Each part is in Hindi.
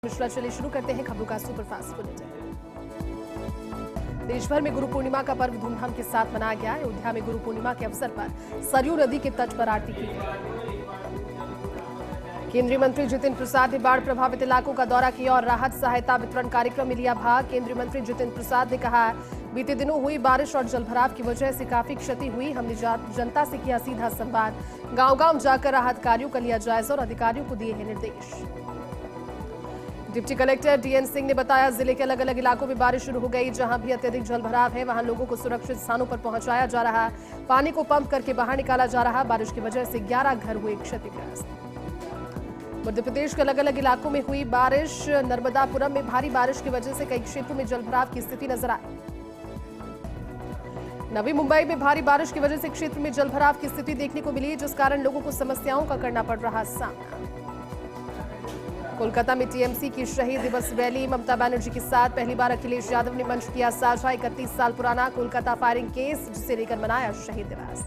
मिश्रा। चलिए शुरू करते हैं खबरों का सुपरफास्ट बुलेटिन। देश भर में गुरु पूर्णिमा का पर्व धूमधाम के साथ मनाया गया। अयोध्या में गुरु पूर्णिमा के अवसर पर सरयू नदी के तट पर आरती की गई। केंद्रीय मंत्री जितिन प्रसाद ने बाढ़ प्रभावित इलाकों का दौरा किया और राहत सहायता वितरण कार्यक्रम में लिया भाग। केंद्रीय मंत्री जितिन प्रसाद ने कहा, बीते दिनों हुई बारिश और जलभराव की वजह से काफी क्षति हुई। हमने जनता से किया सीधा संवाद। गांव-गांव जाकर राहत कार्यों का लिया जायजा और अधिकारियों को दिए हैं निर्देश। डिप्टी कलेक्टर डीएन सिंह ने बताया, जिले के अलग अलग इलाकों में बारिश शुरू हो गई। जहां भी अत्यधिक जलभराव है वहां लोगों को सुरक्षित स्थानों पर पहुंचाया जा रहा है। पानी को पंप करके बाहर निकाला जा रहा। बारिश की वजह से 11 घर हुए क्षतिग्रस्त। मध्य प्रदेश के अलग अलग इलाकों में हुई बारिश। नर्मदापुरम में भारी बारिश की वजह से कई क्षेत्रों में जलभराव की स्थिति नजर आई। नवी मुंबई में भारी बारिश की वजह से क्षेत्र में जलभराव की स्थिति देखने को मिली, जिस कारण लोगों को समस्याओं का करना पड़ रहा सामना। कोलकाता में टीएमसी की शहीद दिवस रैली। ममता बनर्जी के साथ पहली बार अखिलेश यादव ने मंच किया साझा। 31 साल पुराना कोलकाता फायरिंग केस, जिसे लेकर मनाया शहीद दिवस।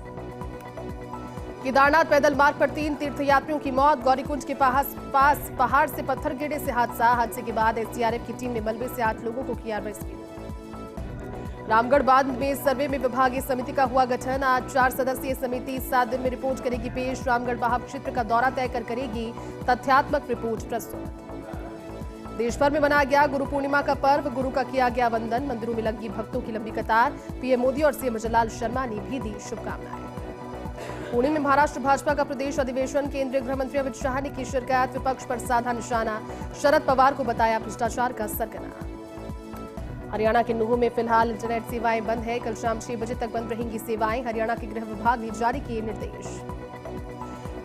केदारनाथ पैदल मार्ग पर 3 तीर्थयात्रियों की मौत। गौरीकुंज के पास पहाड़ से पत्थर गिरने से हादसे के बाद एसडीआरएफ की टीम ने मलबे से 8 लोगों को किया रेस्क्यू। रामगढ़ बांध में सर्वे में विभागीय समिति का हुआ गठन। आज 4 सदस्यीय समिति 7 दिन में रिपोर्ट करेगी पेश। रामगढ़ बाहब क्षेत्र का दौरा तय कर करेगी तथ्यात्मक रिपोर्ट प्रस्तुत। देश भर में मनाया गया गुरु पूर्णिमा का पर्व। गुरु का किया गया वंदन। मंदिरों में लगी भक्तों की लंबी कतार। पीएम मोदी और सीएम जलाल शर्मा ने भी दी शुभकामनाएं। पुणे में महाराष्ट्र भाजपा का प्रदेश अधिवेशन। केंद्रीय गृह मंत्री अमित शाह ने की शिरकत। विपक्ष पर साधा निशाना। शरद पवार को बताया भ्रष्टाचार का सरगना। हरियाणा के नूंह में फिलहाल इंटरनेट सेवाएं बंद है। कल शाम 6 बजे तक बंद रहेंगी सेवाएं। हरियाणा के गृह विभाग ने जारी किए निर्देश।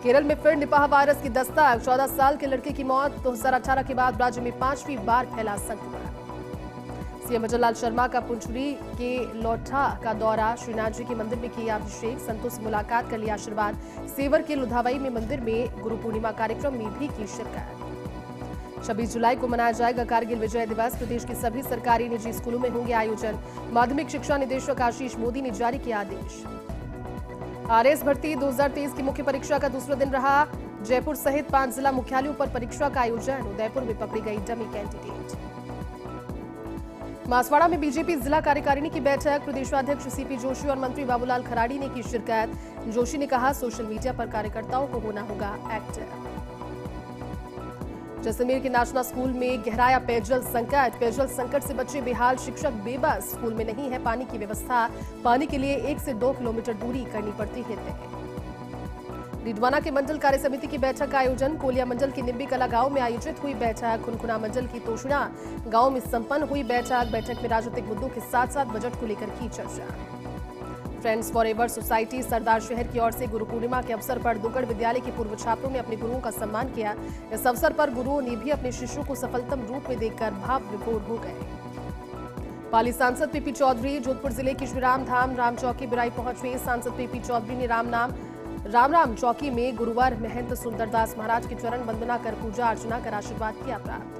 केरल में फिर निपाह वायरस की दस्तक। 14 साल के लड़के की मौत। 2018 के बाद राज्य में 5वीं बार फैला संक्रमण। सीएम जलाल शर्मा का पुंचुरी के लोठा का दौरा। श्रीनाथ जी के मंदिर में किया अभिषेक। संतों से मुलाकात कर लिया आशीर्वाद। सेवर के लुधावई में मंदिर में गुरु पूर्णिमा कार्यक्रम में भी की शिरकत। 26 जुलाई को मनाया जाएगा कारगिल विजय दिवस। प्रदेश के सभी सरकारी निजी स्कूलों में होंगे आयोजन। माध्यमिक शिक्षा निदेशक आशीष मोदी ने जारी किया आदेश। आरएएस भर्ती 2023 की मुख्य परीक्षा का दूसरा दिन रहा। जयपुर सहित 5 जिला मुख्यालयों पर परीक्षा का आयोजन। उदयपुर में पकड़ी गई डमी कैंडिडेट। मासवाड़ा में बीजेपी जिला कार्यकारिणी की बैठक। प्रदेशाध्यक्ष सीपी जोशी और मंत्री बाबूलाल खराड़ी ने की शिरकत। जोशी ने कहा, सोशल मीडिया पर कार्यकर्ताओं को होना होगा एक्टिव। जैसलमेर के नाचना स्कूल में गहराया पेयजल संकट। पेयजल संकट से बच्चे बेहाल, शिक्षक बेबस। स्कूल में नहीं है पानी की व्यवस्था। पानी के लिए 1 से 2 किलोमीटर दूरी करनी पड़ती है तय। डिडवाना के मंडल कार्य समिति की बैठक का आयोजन। कोलिया मंडल के निम्बी कला गांव में आयोजित हुई बैठक। खुनखुना मंडल की तोशड़ा गांव में संपन्न हुई बैठक में राजनीतिक मुद्दों के साथ साथ बजट को लेकर की चर्चा। फ्रेंड्स फॉरएवर सोसाइटी सरदार शहर की ओर से गुरु पूर्णिमा के अवसर पर दुगड़ विद्यालय के पूर्व छात्रों ने अपने गुरुओं का सम्मान किया। इस अवसर पर गुरुओं ने भी अपने शिष्यों को सफलतम रूप में देखकर भाव विभोर हो गए। पाली सांसद पीपी चौधरी जोधपुर जिले की श्रीराम धाम राम चौकी बिराई पहुंचे। सांसद पीपी चौधरी ने राम चौकी में गुरुवार महंत सुंदरदास महाराज की चरण वंदना कर पूजा अर्चना कर आशीर्वाद किया प्राप्त।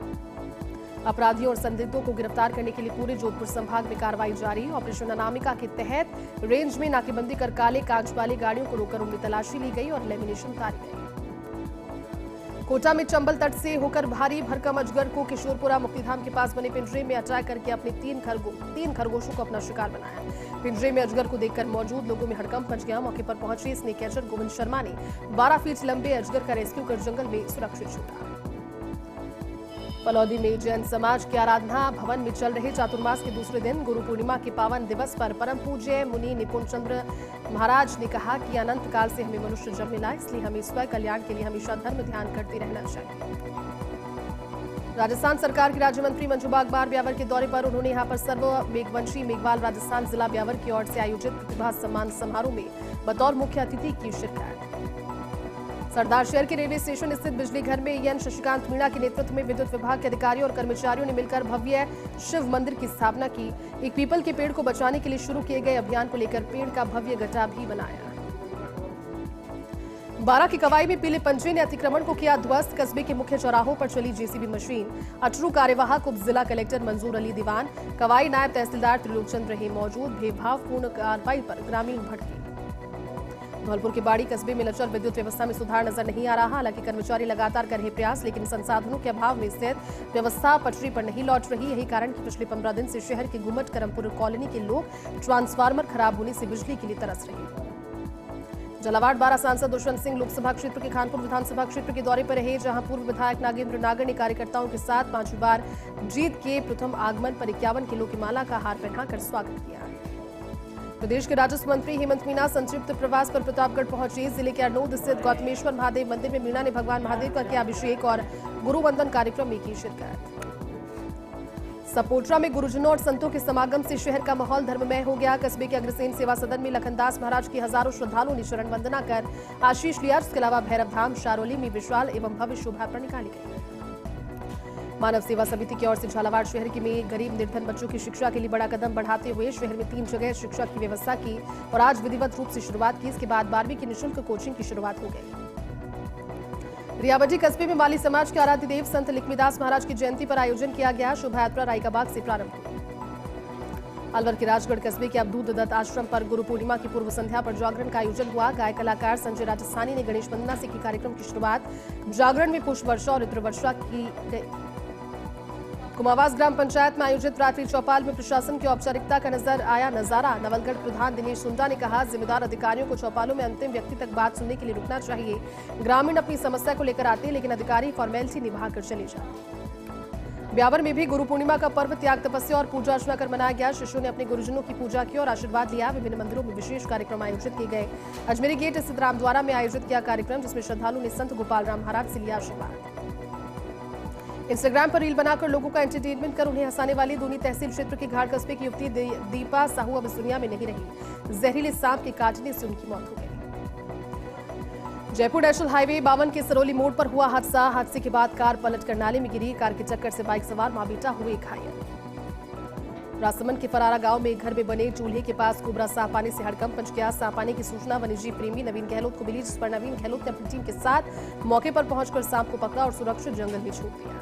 अपराधियों और संदिग्धों को गिरफ्तार करने के लिए पूरे जोधपुर संभाग में कार्रवाई जारी। ऑपरेशन अनामिका के तहत रेंज में नाकेबंदी कर काले कांच वाली गाड़ियों को रोककर उनकी तलाशी ली गई और लेमिनेशन उतारी गई। कोटा में चंबल तट से होकर भारी भरकम अजगर को किशोरपुरा मुक्तिधाम के पास बने पिंजरे में अटैक करके अपने 3 खरगोशों को अपना शिकार बनाया। पिंजरे में अजगर को देखकर मौजूद लोगों में हड़कंप मच गया। मौके पर पहुंचे स्नेक कैचर गोविंद शर्मा ने 12 फीट लंबे अजगर का रेस्क्यू कर जंगल में सुरक्षित छोड़ा। फलौदी में जैन समाज के आराधना भवन में चल रहे चातुर्मास के दूसरे दिन गुरु पूर्णिमा के पावन दिवस पर परम पूज्य मुनि निपुण चंद्र महाराज ने कहा कि अनंत काल से हमें मनुष्य जन्म मिला, इसलिए हमें स्वयं कल्याण के लिए हमेशा धर्म ध्यान करते रहना चाहिए। राजस्थान सरकार के राज्य मंत्री मंजू बागबार ब्यावर के दौरे पर। उन्होंने यहां पर सर्व मेघवंशी मेघवाल राजस्थान जिला ब्यावर की ओर से आयोजित प्रतिभा सम्मान समारोह में बतौर मुख्य अतिथि की शिरकत। सरदार शहर के रेलवे स्टेशन स्थित बिजली घर में एन शशिकांत मीणा के नेतृत्व में विद्युत विभाग के अधिकारियों और कर्मचारियों ने मिलकर भव्य शिव मंदिर की स्थापना की। एक पीपल के पेड़ को बचाने के लिए शुरू किए गए अभियान को लेकर पेड़ का भव्य गट्टा भी बनाया। बारां की कवाई में पीले पंजे ने अतिक्रमण को किया ध्वस्त। कस्बे के मुख्य चौराहों पर चली जेसीबी मशीन। अटरू कार्यवाहक उप जिला कलेक्टर मंजूर अली दीवान, कवाई नायब तहसीलदार त्रिलोक चंद रहे मौजूद। भेदभावपूर्ण कार्रवाई पर ग्रामीण भड़के। धौलपुर के बाड़ी कस्बे में लचर विद्युत व्यवस्था में सुधार नजर नहीं आ रहा। हालांकि कर्मचारी लगातार कर रहे प्रयास, लेकिन संसाधनों के अभाव में स्थित व्यवस्था पटरी पर नहीं लौट रही। यही कारण कि पिछले 15 दिन से शहर के गुम्मट करमपुर कॉलोनी के लोग ट्रांसफार्मर खराब होने से बिजली के लिए तरस रहे। झालावाड़ बारा सांसद दुष्यंत सिंह लोकसभा क्षेत्र के खानपुर विधानसभा क्षेत्र के दौरे पर रहे, जहां पूर्व विधायक नागेंद्र नागर ने कार्यकर्ताओं के साथ 5वीं बार जीत के प्रथम आगमन पर 51 किलो की माला का हार पहनाकर स्वागत किया। प्रदेश के राजस्व मंत्री हेमंत मीना संक्षिप्त प्रवास पर प्रतापगढ़ पहुंचे। जिले के अरनोद स्थित गौतमेश्वर महादेव मंदिर में मीना ने भगवान महादेव का किया अभिषेक और गुरु वंदन कार्यक्रम में की शिरकत। सपोटरा में गुरुजनों और संतों के समागम से शहर का माहौल धर्ममय हो गया। कस्बे के अग्रसेन सेवा सदन में लखनदास महाराज की हजारों श्रद्धालुओं ने शरण वंदना कर आशीष लिया। इसके अलावा भैरव धाम शारोली में विशाल एवं भव्य शोभा यात्रा निकाली गई। मानव सेवा समिति की ओर से झालावाड़ शहर के में गरीब निर्धन बच्चों की शिक्षा के लिए बड़ा कदम बढ़ाते हुए शहर में 3 जगह शिक्षा की व्यवस्था की और आज विधिवत रूप से शुरुआत की। इसके बाद 12वीं की निःशुल्क कोचिंग की शुरुआत हो गई। रियाबजी कस्बे में माली समाज के आराध्य देव संत लिखमीदास महाराज की जयंती पर आयोजन किया गया। शोभा यात्रा रायकाबाग से प्रारंभ हुई। अलवर के राजगढ़ कस्बे के अवधूत दत्त आश्रम पर गुरु पूर्णिमा की पूर्व संध्या पर जागरण का आयोजन हुआ। गायक कलाकार संजय राजस्थानी ने गणेश वंदना से की कार्यक्रम की शुरुआत। जागरण में पुष्प वर्षा और रुद्र वर्षा की गई। कुमावास ग्राम पंचायत में आयोजित रात्रि चौपाल में प्रशासन की औपचारिकता का नजर आया नजारा। नवलगढ़ प्रधान दिनेश सुंडा ने कहा, जिम्मेदार अधिकारियों को चौपालों में अंतिम व्यक्ति तक बात सुनने के लिए रुकना चाहिए। ग्रामीण अपनी समस्या को लेकर आते, लेकिन अधिकारी फॉर्मेलिटी निभाकर चले जाते। ब्यावर में भी गुरु पूर्णिमा का पर्व त्याग तपस्या और पूजा अर्चना कर मनाया गया। शिष्यों ने अपने गुरुजनों की पूजा की और आशीर्वाद लिया। विभिन्न मंदिरों में विशेष कार्यक्रम आयोजित किए गए। अजमेरी गेट स्थित रामद्वारा में आयोजित किया कार्यक्रम, जिसमें श्रद्धालुओं ने संत गोपाल राम महाराज से लिया आशीर्वाद। इंस्टाग्राम पर रील बनाकर लोगों का एंटरटेनमेंट कर उन्हें हंसाने वाली दूनी तहसील क्षेत्र के घाट कस्बे की युवती दीपा साहू अब इस दुनिया में नहीं रही। जहरीले सांप के काटने से उनकी मौत हो गई। जयपुर नेशनल हाईवे 52 के सरोली मोड़ पर हुआ हादसा। हादसे के बाद कार पलटकर नाले में गिरी। कार की टक्कर से बाइक सवार मां बेटा हुए घायल। राजसमंद के फरारा गांव में घर में बने चूल्हे के पास कोबरा सांप आने से हड़कंप मच गया। सांप आने की सूचना वन्यजीव प्रेमी नवीन गहलोत को मिली, जिस पर नवीन गहलोत ने अपनी टीम के साथ मौके पर पहुंचकर सांप को पकड़ा और सुरक्षित जंगल में छोड़ दिया।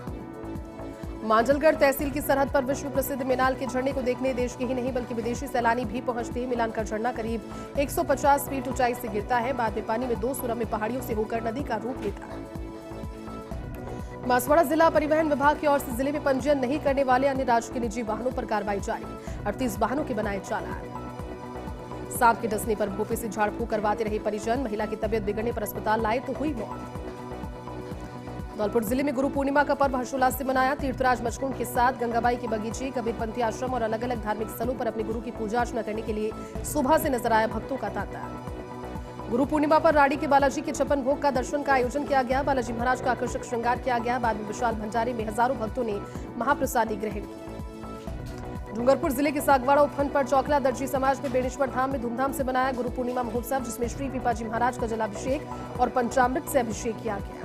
मांजलगढ़ तहसील की सरहद पर विश्व प्रसिद्ध मिलान के झरने को देखने देश के ही नहीं बल्कि विदेशी सैलानी भी पहुंचते हैं। मिलान का झरना करीब 150 फीट ऊंचाई से गिरता है। बाद में पानी में 2 सुरम्य पहाड़ियों से होकर नदी का रूप लेता है। बांसवाड़ा जिला परिवहन विभाग की ओर से जिले में पंजीयन नहीं करने वाले अन्य राज्य के निजी वाहनों पर कार्रवाई जारी। 38 वाहनों के बनाए चालान। सांप के डसने पर भोपे से झाड़ फूंक करवाते रहे परिजन। महिला की तबियत बिगड़ने पर अस्पताल लाए तो हुई मौत। धौलपुर जिले में गुरु पूर्णिमा का पर्व हर्षोल्लास से मनाया। तीर्थराज मचकुंड के साथ गंगाबाई की बगीचे, कबीरपंथी आश्रम और अलग अलग धार्मिक स्थलों पर अपने गुरु की पूजा अर्चना करने के लिए सुबह से नजर आया भक्तों का तांता। गुरु पूर्णिमा पर राड़ी के बालाजी के 56 भोग का दर्शन का आयोजन किया गया। बालाजी महाराज का आकर्षक श्रृंगार किया गया। बाद में विशाल भंडारे में हजारों भक्तों ने महाप्रसादी ग्रहण की। डूंगरपुर जिले के सागवाड़ा उपखंड पर चौकला दर्जी समाज में बेणेश्वर धाम में धूमधाम से मनाया गुरु पूर्णिमा महोत्सव, जिसमें श्री पीपाजी महाराज का जलाभिषेक और पंचामृत से अभिषेक किया गया।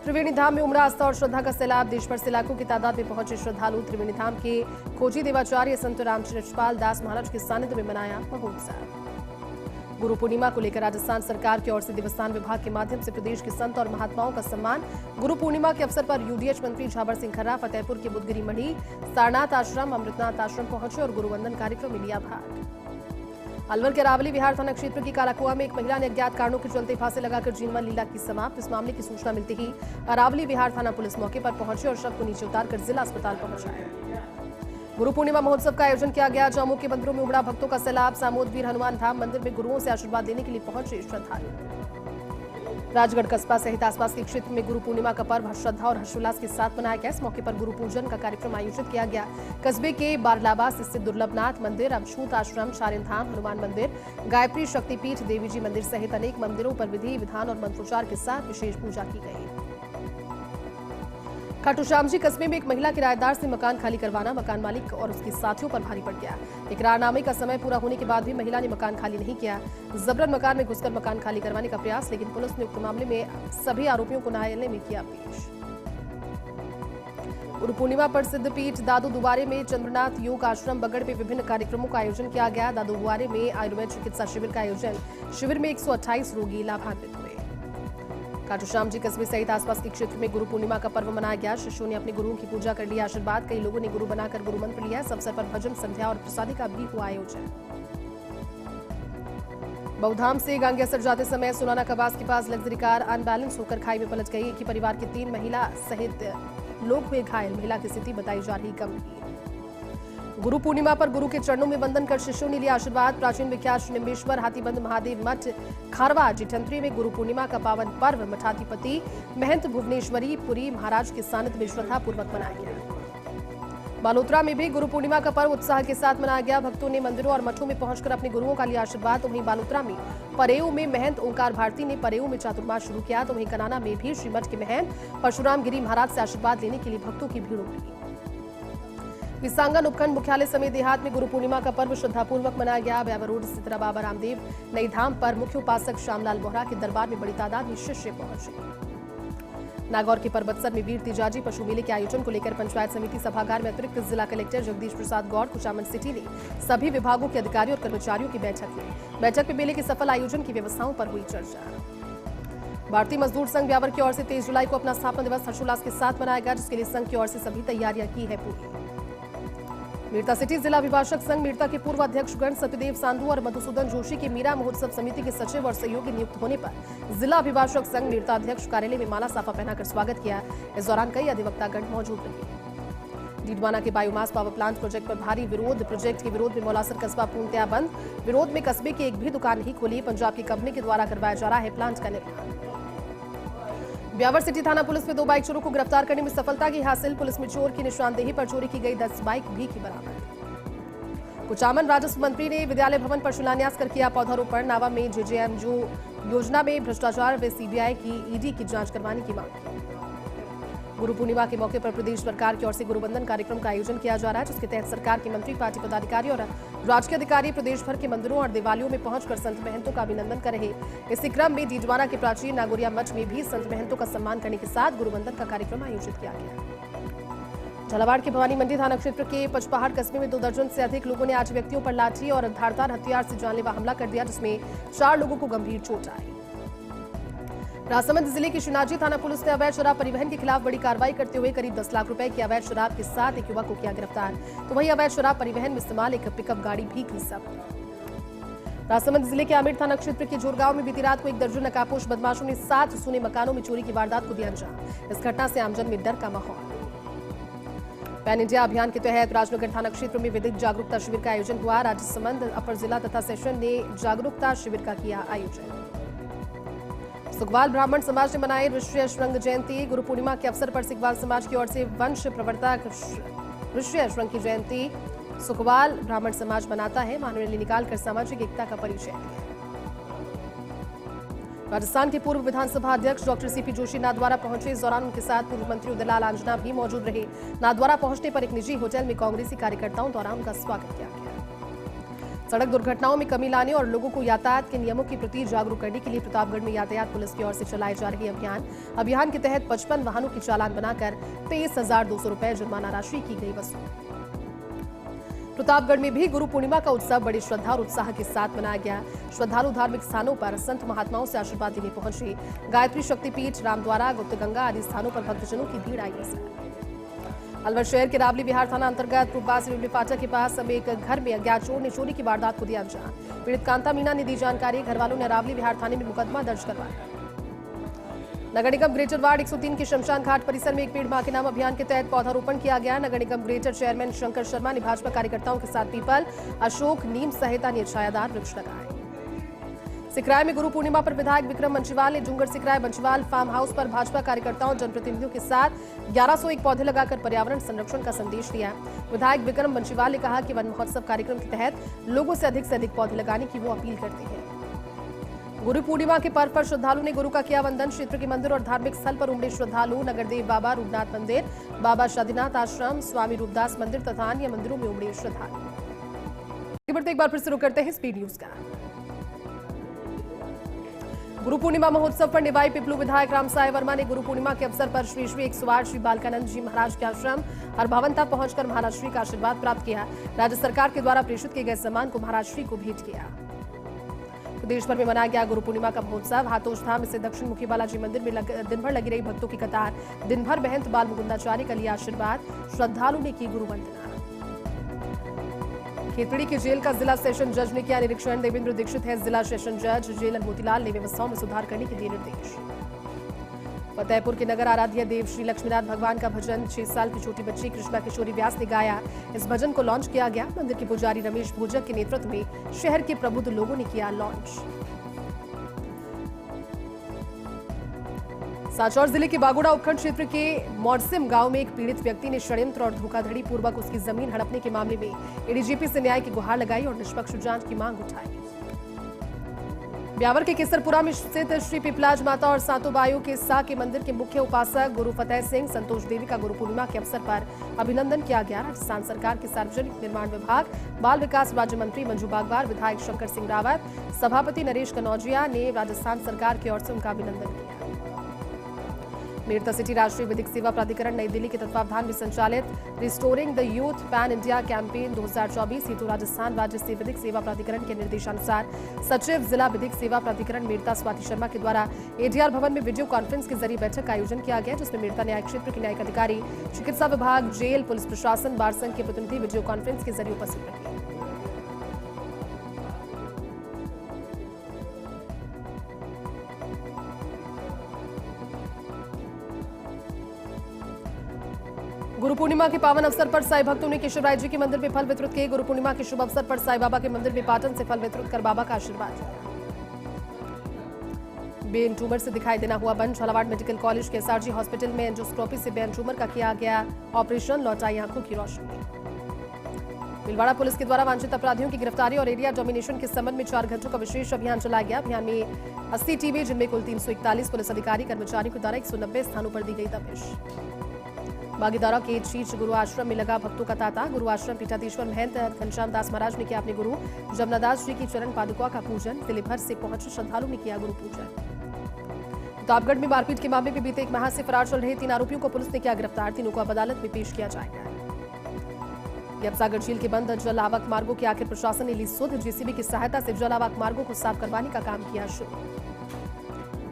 त्रिवेणी धाम में उमड़ा आस्था और श्रद्धा का सैलाब। देश भर से लाखों की तादाद में पहुंचे श्रद्धालु। त्रिवेणी धाम के खोजी देवाचार्य संत रामचंद्रपाल दास महाराज के सानिध्य में मनाया महोत्सव। गुरु पूर्णिमा को लेकर राजस्थान सरकार की ओर से देवस्थान विभाग के माध्यम से प्रदेश के संत और महात्माओं का सम्मान। गुरु पूर्णिमा के अवसर पर यूडीएच मंत्री झावर सिंह खर्रा फतेहपुर के बुद्धगिरी मढ़ी, सारनाथ आश्रम, अमृतनाथ आश्रम पहुंचे और गुरुवंदन कार्यक्रम में लिया भाग। अलवर के अरावली विहार थाना क्षेत्र की कालाकुआ में एक महिला ने अज्ञात कारणों के चलते फांसी लगाकर जीवन लीला की समाप्त। इस मामले की सूचना मिलते ही अरावली विहार थाना पुलिस मौके पर पहुंचे और शव को नीचे उतारकर जिला अस्पताल पहुंचाया। गुरु पूर्णिमा महोत्सव का आयोजन किया गया। जामू के मंदिरों में उमड़ा भक्तों का सैलाब। सामोद वीर हनुमान धाम मंदिर में गुरुओं से आशीर्वाद लेने के लिए पहुंचे श्रद्धालु। राजगढ़ कस्बा सहित आसपास के क्षेत्र में गुरु पूर्णिमा का पर्व श्रद्धा और हर्षोल्लास के साथ मनाया गया। इस मौके पर गुरु पूजन का कार्यक्रम आयोजित किया गया। कस्बे के बारलाबास स्थित दुर्लभनाथ मंदिर, अवछूत आश्रम, शारिन धाम, हनुमान मंदिर, गायत्री शक्तिपीठ, देवी जी मंदिर सहित अनेक मंदिरों पर विधि विधान और मंत्रोच्चार के साथ विशेष पूजा की गई। खाटू श्याम जी कस्बे में एक महिला किराएदार से मकान खाली करवाना मकान मालिक और उसके साथियों पर भारी पड़ गया। इकरारनामे का समय पूरा होने के बाद भी महिला ने मकान खाली नहीं किया। जबरन मकान में घुसकर मकान खाली करवाने का प्रयास, लेकिन पुलिस ने उक्त मामले में सभी आरोपियों को न्यायालय में किया पेश। गुरु पूर्णिमा पर सिद्धपीठ दादू दुबारे में चंद्रनाथ योग आश्रम बगड़ में विभिन्न कार्यक्रमों का आयोजन किया गया। दादू दुबारे में आयुर्वेद चिकित्सा शिविर का आयोजन। शिविर में 128 रोगी लाभान्वित हुए। खाटू श्याम जी कस्बे सहित आसपास के क्षेत्र में गुरु पूर्णिमा का पर्व मनाया गया। शिष्यों ने अपने गुरुओं की पूजा कर लिया आशीर्वाद। कई लोगों ने गुरु बनाकर गुरु मंत्र लिया। इस अवसर पर भजन संध्या और प्रसादी का भी हुआ आयोजन। बहुधाम से गांगेसर जाते समय सुनाना कबास के पास लग्जरी कार अनबैलेंस होकर खाई में पलट गई। एक ही परिवार की 3 महिला सहित लोग हुए घायल। महिला की स्थिति बताई जा रही गंभीर। गुरु पूर्णिमा पर गुरु के चरणों में वंदन कर शिष्यों ने लिया आशीर्वाद। प्राचीन विख्यात श्री निम्बेश्वर हाथीबंद महादेव मठ खारवा जिठंत्री में गुरु पूर्णिमा का पावन पर्व मठाधिपति महंत भुवनेश्वरी पुरी महाराज के सानिध्य में श्रद्धापूर्वक मनाया गया। बालोतरा में भी गुरु पूर्णिमा का पर्व उत्साह के साथ मनाया गया। भक्तों ने मंदिरों और मठों में पहुंचकर अपने गुरुओं का लिया आशीर्वाद। तो वहीं बालोतरा में परेऊ में महंत ओंकार भारती ने परेऊ में चातुर्मास शुरू किया। तो वहीं कनाना में भी श्रीमठ के महंत परशुराम गिरी महाराज से आशीर्वाद लेने के लिए भक्तों की भीड़ उमड़ी। विसांगन उपखंड मुख्यालय समेत देहात में गुरु पूर्णिमा का पर्व श्रद्धापूर्वक मनाया गया। ब्यावर रोड स्थित बाबा रामदेव नई धाम पर मुख्य उपासक श्यामलाल बोहरा के दरबार में बड़ी तादाद में शिष्य पहुंचे। नागौर के परबतसर में वीर तिजाजी पशु मेले के आयोजन को लेकर पंचायत समिति सभागार में अतिरिक्त जिला कलेक्टर जगदीश प्रसाद गौड़ कुचामन सिटी ने सभी विभागों के अधिकारियों और कर्मचारियों की बैठक ली। बैठक में मेले के सफल आयोजन की व्यवस्थाओं पर हुई चर्चा। भारतीय मजदूर संघ ब्यावर की ओर से 23 जुलाई को अपना स्थापना दिवस हर्षोल्लास के साथ मनाया गया, जिसके लिए संघ की ओर से सभी तैयारियां की है पूरी। मीरता सिटी जिला अभिभाषक संघ मीरता के पूर्व अध्यक्ष गण सत्यदेव सांधु और मधुसूदन जोशी के मीरा महोत्सव समिति के सचिव और सहयोगी नियुक्त होने पर जिला अभिभाषक संघ मीरता अध्यक्ष कार्यालय में माला साफा पहनाकर स्वागत किया। इस दौरान कई अधिवक्तागण मौजूद रहे। डीडवाना के बायोमास पावर प्लांट प्रोजेक्ट पर भारी विरोध। प्रोजेक्ट के विरोध में मौलासर कस्बा पूर्णतया बंद। विरोध में कस्बे की एक भी दुकान नहीं खुली। पंजाब की कंपनी के द्वारा करवाया जा रहा है प्लांट का निर्माण। ब्यावर सिटी थाना पुलिस में 2 बाइक चोरों को गिरफ्तार करने में सफलता की हासिल। पुलिस में चोर की निशानदेही पर चोरी की गई 10 बाइक भी की बरामद। कुचामन राजस्व मंत्री ने विद्यालय भवन पर शिलान्यास कर किया पौधारोपण। नावा में जेजेएमजू योजना में भ्रष्टाचार व सीबीआई की ईडी की जांच करवाने की मांग की। गुरु पूर्णिमा के मौके पर प्रदेश सरकार की ओर से गुरुवंदन कार्यक्रम का आयोजन किया जा रहा है, जिसके तहत सरकार के मंत्री, पार्टी पदाधिकारी और राजकीय अधिकारी प्रदेश भर के मंदिरों और देवालयों में पहुंचकर संत महंतों का अभिनंदन कर रहे। इसी क्रम में डीडवाना के प्राचीन नागोरिया मठ में भी संत महंतों का सम्मान करने के साथ गुरुवंदन का कार्यक्रम आयोजित किया गया। झालावाड़ के भवानी मंडी थाना क्षेत्र के पचपहाड़ कस्बे में 2 दर्जन से अधिक लोगों ने 8 व्यक्तियों पर लाठी और धारदार हथियार से जानलेवा हमला कर दिया, जिसमें 4 लोगों को गंभीर चोट आई। राजसमंद जिले की शिनाजी थाना पुलिस ने अवैध शराब परिवहन के खिलाफ बड़ी कार्रवाई करते हुए करीब 10 लाख रुपए की अवैध शराब के साथ एक युवक को किया गिरफ्तार। तो वहीं अवैध शराब परिवहन में इस्तेमाल एक पिकअप गाड़ी भी की जब्त। राजसमंद जिले के आमेर थाना क्षेत्र के जोरगांव में बीती रात को 1 दर्जन नकाबपोश बदमाशों ने 7 सुने मकानों में चोरी की वारदात को दिया अंजाम। इस घटना से आमजन में डर का माहौल। पैन इंडिया अभियान के तहत राजनगर थाना क्षेत्र में विधिक जागरूकता शिविर का आयोजन हुआ। राजसमंद अपर जिला तथा सेशन ने जागरूकता शिविर का किया आयोजन। सुखवाल ब्राह्मण समाज ने मनाई ऋषि श्रृंग जयंती। गुरु पूर्णिमा के अवसर पर सुखवाल समाज की ओर से वंश प्रवर्तक ऋषि श्रृंग की जयंती सुखवाल ब्राह्मण समाज मनाता है। महान रैली निकालकर सामाजिक एकता का परिचय दिया। राजस्थान के पूर्व विधानसभा अध्यक्ष डॉक्टर सीपी जोशी नाथद्वारा पहुंचे। इस दौरान उनके साथ पूर्व मंत्री उदयलाल आंजना भी मौजूद रहे। नाथद्वारा पहुंचने पर एक निजी होटल में कांग्रेसी कार्यकर्ताओं द्वारा उनका स्वागत किया गया। सड़क दुर्घटनाओं में कमी लाने और लोगों को यातायात के नियमों के प्रति जागरूक करने के लिए प्रतापगढ़ में यातायात पुलिस की ओर से चलाए जा रहे अभियान के तहत 55 वाहनों की चालान बनाकर 23,200 रुपए जुर्माना राशि की गई वसूल। प्रतापगढ़ में भी गुरु पूर्णिमा का उत्सव बड़ी श्रद्धा और उत्साह के साथ मनाया गया। श्रद्धालु धार्मिक स्थानों पर संत महात्माओं से आशीर्वाद लेने पहुंचे। गायत्री शक्तिपीठ, रामद्वारा, गुप्तगंगा आदि स्थानों पर भक्तजनों की भीड़ आई नजर। अलवर शहर के रावली विहार थाना अंतर्गत पूर्वास रेलवे फाटक के पास अब एक घर में अज्ञात चोर ने चोरी की वारदात को दिया अंजाम। पीड़ित कांता मीना ने दी जानकारी। घर वालों ने रावली विहार थाने में मुकदमा दर्ज करवाया। नगर निगम ग्रेटर वार्ड 103 के शमशान घाट परिसर में एक पेड़ मां के नाम अभियान के तहत पौधारोपण किया गया। नगर निगम ग्रेटर चेयरमैन शंकर शर्मा ने भाजपा कार्यकर्ताओं के साथ पीपल, अशोक, नीम सहित अन्य छायादार वृक्ष लगाए। सिकराय में गुरु पूर्णिमा पर विधायक विक्रम बंशीवाल ने डूंगर सिकराय बंशीवाल फार्म हाउस पर भाजपा कार्यकर्ताओं जनप्रतिनिधियों के साथ 1101 पौधे लगाकर पर्यावरण संरक्षण का संदेश दिया। विधायक विक्रम बंशीवाल ने कहा कि वन महोत्सव कार्यक्रम के तहत लोगों से अधिक पौधे लगाने की वो अपील करते हैं। गुरु पूर्णिमा के पर्व पर श्रद्धालु ने गुरु का किया वंदन। क्षेत्र के मंदिर और धार्मिक स्थल पर उमड़े श्रद्धालु। नगरदेव बाबा रूपनाथ मंदिर, बाबा शादीनाथ आश्रम, स्वामी रूपदास मंदिर तथा अन्य मंदिरों में उमड़े श्रद्धालु। एक बार फिर शुरू करते हैं स्पीड न्यूज का। गुरु पूर्णिमा महोत्सव पर निवाई पिपलू विधायक रामसाय वर्मा ने गुरु पूर्णिमा के अवसर पर श्री 108 श्री बालकानंद जी महाराज के आश्रम हरभावंता पहुंचकर महाराज श्री का आशीर्वाद प्राप्त किया। राज्य सरकार के द्वारा प्रेषित किए गए सम्मान को महाराज श्री को भेंट किया। प्रदेश भर में मनाया गया गुरु पूर्णिमा का महोत्सव। हाथोज धाम से दक्षिण मुखी बालाजी मंदिर में दिन भर लगी रही भक्तों की कतार। दिन भर महंत बाल मुकुंदाचार्य का लिया आशीर्वाद। श्रद्धालु ने की गुरु वंदना। खेतड़ी की जेल का जिला सेशन जज ने किया निरीक्षण। देवेंद्र दीक्षित है जिला सेशन जज। जेलर मोतीलाल ने व्यवस्थाओं में सुधार करने के दिए निर्देश। फतेहपुर के नगर आराध्य देव श्री लक्ष्मीनाथ भगवान का भजन 6 साल की छोटी बच्ची कृष्णा किशोरी व्यास ने गाया। इस भजन को लॉन्च किया गया। मंदिर के पुजारी रमेश भोजक के नेतृत्व में शहर के प्रबुद्ध लोगों ने किया लॉन्च। सांचौर जिले के बागोड़ा उपखंड क्षेत्र के मोडसिम गांव में एक पीड़ित व्यक्ति ने षड्यंत्र और धोखाधड़ी पूर्वक उसकी जमीन हड़पने के मामले में एडीजीपी से न्याय की गुहार लगाई और निष्पक्ष जांच की मांग उठाई। ब्यावर के केसरपुरा में स्थित श्री पिपलाज माता और सातों बाइयों के सा के मंदिर के मुख्य उपासक गुरु फतेह सिंह संतोष देवी का गुरु पूर्णिमा के अवसर पर अभिनंदन किया गया। राजस्थान सरकार के सार्वजनिक निर्माण विभाग, बाल विकास राज्य मंत्री मंजू बागवार, विधायक शंकर सिंह रावत, सभापति नरेश कनौजिया ने राजस्थान सरकार की ओर से उनका अभिनंदन किया। मेरठ सिटी राष्ट्रीय विधिक सेवा प्राधिकरण नई दिल्ली के तत्वावधान में संचालित restoring the youth pan India campaign 2024 हेतु राजस्थान राज्य से विधिक सेवा प्राधिकरण के निर्देशानुसार सचिव जिला विधिक सेवा प्राधिकरण मेरठ स्वाति शर्मा के द्वारा एडीआर भवन में वीडियो कॉन्फ्रेंस के जरिए बैठक का आयोजन किया गया, जिसमें मेरठ न्याय क्षेत्र के न्यायिक अधिकारी, चिकित्सा विभाग, जेल, पुलिस प्रशासन, बार संघ के प्रतिनिधि वीडियो कॉन्फ्रेंस के जरिए उपस्थित रहे। गुरु पूर्णिमा के पावन अवसर पर साईं भक्तों ने केशवराय जी के मंदिर में फल वितरित किए। गुरु पूर्णिमा के शुभ अवसर पर साईं बाबा के मंदिर में पाटन से फल वितरित कर बाबा का आशीर्वाद लिया। ब्रेन ट्यूमर से दिखाई देना हुआ बंद। झालावाड़ मेडिकल कॉलेज के एसआरजी हॉस्पिटल में एंडोस्कोपी से ब्रेन ट्यूमर का किया गया ऑपरेशन, लौटाई आंखों की रोशनी। भीलवाड़ा पुलिस के द्वारा वांछित अपराधियों की गिरफ्तारी और एरिया डोमिनेशन के संबंध में 4 घंटों का विशेष अभियान चलाया गया। अभियान में 80 टीमें, जिनमें कुल 341 पुलिस अधिकारी कर्मचारियों के द्वारा 190 स्थानों पर दी गई दबिश। बागीदारा के शीर्ष गुरु आश्रम में लगा भक्तों का तांता। गुरु आश्रम पीठाधीश्वर महंत घनश्याम दास महाराज ने किया अपने गुरु जमुनादास जी की चरण पादुका का पूजन। जिले भर से पहुंचे श्रद्धालुओं ने किया गुरु पूजन। प्रतापगढ़ में मारपीट के मामले में बीते 1 माह से फरार चल रहे 3 आरोपियों को पुलिस ने किया गिरफ्तार। तीनों को अब अदालत में पेश किया जाएगा। गैपसागर झील के बंद जल आवक मार्गों की आखिर प्रशासन ने ली सुध। जेसीबी की सहायता से जल आवक मार्गों को साफ करवाने का काम किया शुरू।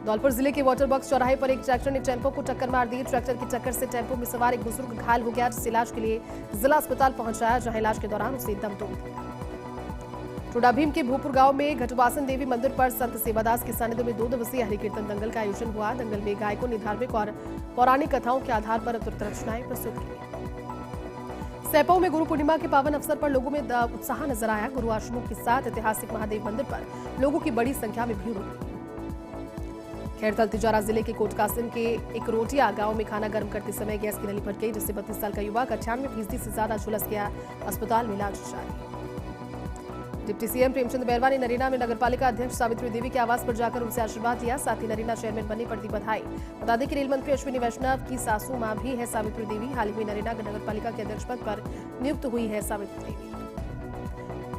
धौलपुर जिले के वाटर बॉक्स चौराहे पर एक ट्रैक्टर ने टेंपो को टक्कर मार दी। ट्रैक्टर की टक्कर से टेंपो में सवार एक बुजुर्ग घायल हो गया, जिसे इलाज के लिए जिला अस्पताल पहुंचाया, जहां इलाज के दौरान उसे दम तोड़ दिया। टोडा भीम के भूपुर गांव में घटवासन देवी मंदिर पर संत सेवादास के सानिध्य में 2 दिवसीय हरिकीर्तन दंगल का आयोजन हुआ। दंगल में गायकों ने धार्मिक और पौराणिक कथाओं के आधार पर अतुलित रचनाएं प्रस्तुत की। सैपौ में गुरु पूर्णिमा के पावन अवसर पर लोगों में उत्साह नजर आया। गुरु आश्रमों के साथ ऐतिहासिक महादेव मंदिर पर लोगों की बड़ी संख्या में भीड़ उमड़ी। खैरथल तिजारा जिले के कोटकासिम के एक रोटिया गांव में खाना गर्म करते समय गैस की नली फट गई, जिससे 32 साल का युवक 98% से ज्यादा झुलस गया। अस्पताल में इलाज जारी। डिप्टी सीएम प्रेमचंद बैरवा ने नरेगा में नगरपालिका अध्यक्ष सावित्री देवी के आवास पर जाकर उनसे आशीर्वाद लिया। साथ ही नरेगा चेयरमैन बनने पर दी बधाई। बता दें कि रेल मंत्री अश्विनी वैष्णव की सासू मां भी है सावित्री देवी। हाल ही में नरेगा नगरपालिका के अध्यक्ष पद पर नियुक्त हुई है सावित्री देवी।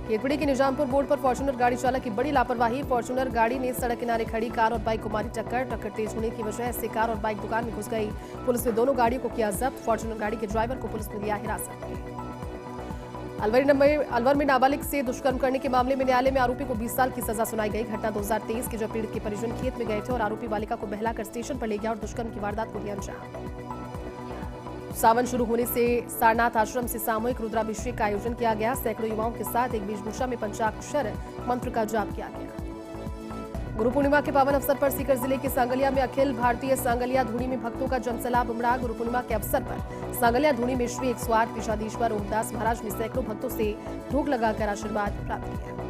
खेतड़ी के निजामपुर बोर्ड पर फॉर्च्यूनर गाड़ी चालक की बड़ी लापरवाही। फॉर्च्यूनर गाड़ी ने सड़क किनारे खड़ी कार और बाइक को मारी टक्कर तेज होने की वजह से कार और बाइक दुकान में घुस गई। पुलिस ने दोनों गाड़ियों को किया जब्त। फॉर्च्यूनर गाड़ी के ड्राइवर को पुलिस ने लिया हिरासत में। अलवर में नाबालिग से दुष्कर्म करने के मामले में न्यायालय में आरोपी को 20 साल की सजा सुनाई गई। घटना 2023 की, जब पीड़ित के परिजन खेत में गए थे और आरोपी बालिका को बहलाकर स्टेशन पर ले गया और दुष्कर्म की वारदात को दिया अंजाम। सावन शुरू होने से सारनाथ आश्रम से सामूहिक रुद्राभिषेक का आयोजन किया गया। सैकड़ों युवाओं के साथ एक वेशभूषा में पंचाक्षर मंत्र का जाप किया गया। गुरु पूर्णिमा के पावन अवसर पर सीकर जिले के सांगलिया में अखिल भारतीय सांगलिया धूनी में भक्तों का जनसैलाब उमड़ा। गुरु पूर्णिमा के अवसर पर सांगलिया धूनी में श्री 108 पीठाधीश्वर ओमदास महाराज ने सैकड़ों भक्तों से धूप लगाकर आशीर्वाद प्राप्त किया।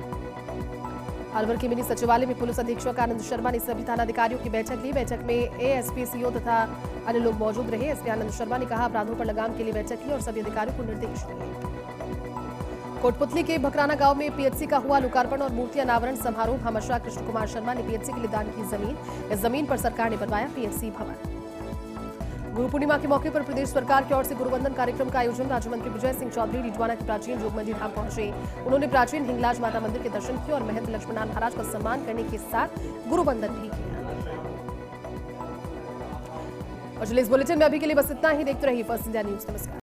अलवर के मिनी सचिवालय में पुलिस अधीक्षक आनंद शर्मा ने सभी थानाधिकारियों की बैठक ली। बैठक में एएसपी, सीओ तथा अन्य लोग मौजूद रहे। एसपी आनंद शर्मा ने कहा, अपराधों पर लगाम के लिए बैठक ली और सभी अधिकारियों को निर्देश दिए। कोटपुतली के भकराना गांव में पीएचसी का हुआ लोकार्पण और मूर्ति अनावरण समारोह। भामाशाह कृष्ण कुमार शर्मा ने पीएचसी के लिए दान की जमीन। इस जमीन पर सरकार ने बनवाया पीएचसी भवन। गुरु पूर्णिमा के मौके पर प्रदेश सरकार की ओर से गुरुवंदन कार्यक्रम का आयोजन। राज्य मंत्री विजय सिंह चौधरी रिजवाना के प्राचीन जोगमंडी धाम पहुंचे। उन्होंने प्राचीन हिंगलाज माता मंदिर के दर्शन किए और महंत लक्ष्मणनाथ महाराज का सम्मान करने के साथ गुरुवंदन भी किया। और चलिए इस बुलेटिन में अभी के लिए बस इतना ही। देखते रहिए फर्स्ट इंडिया न्यूज। नमस्कार।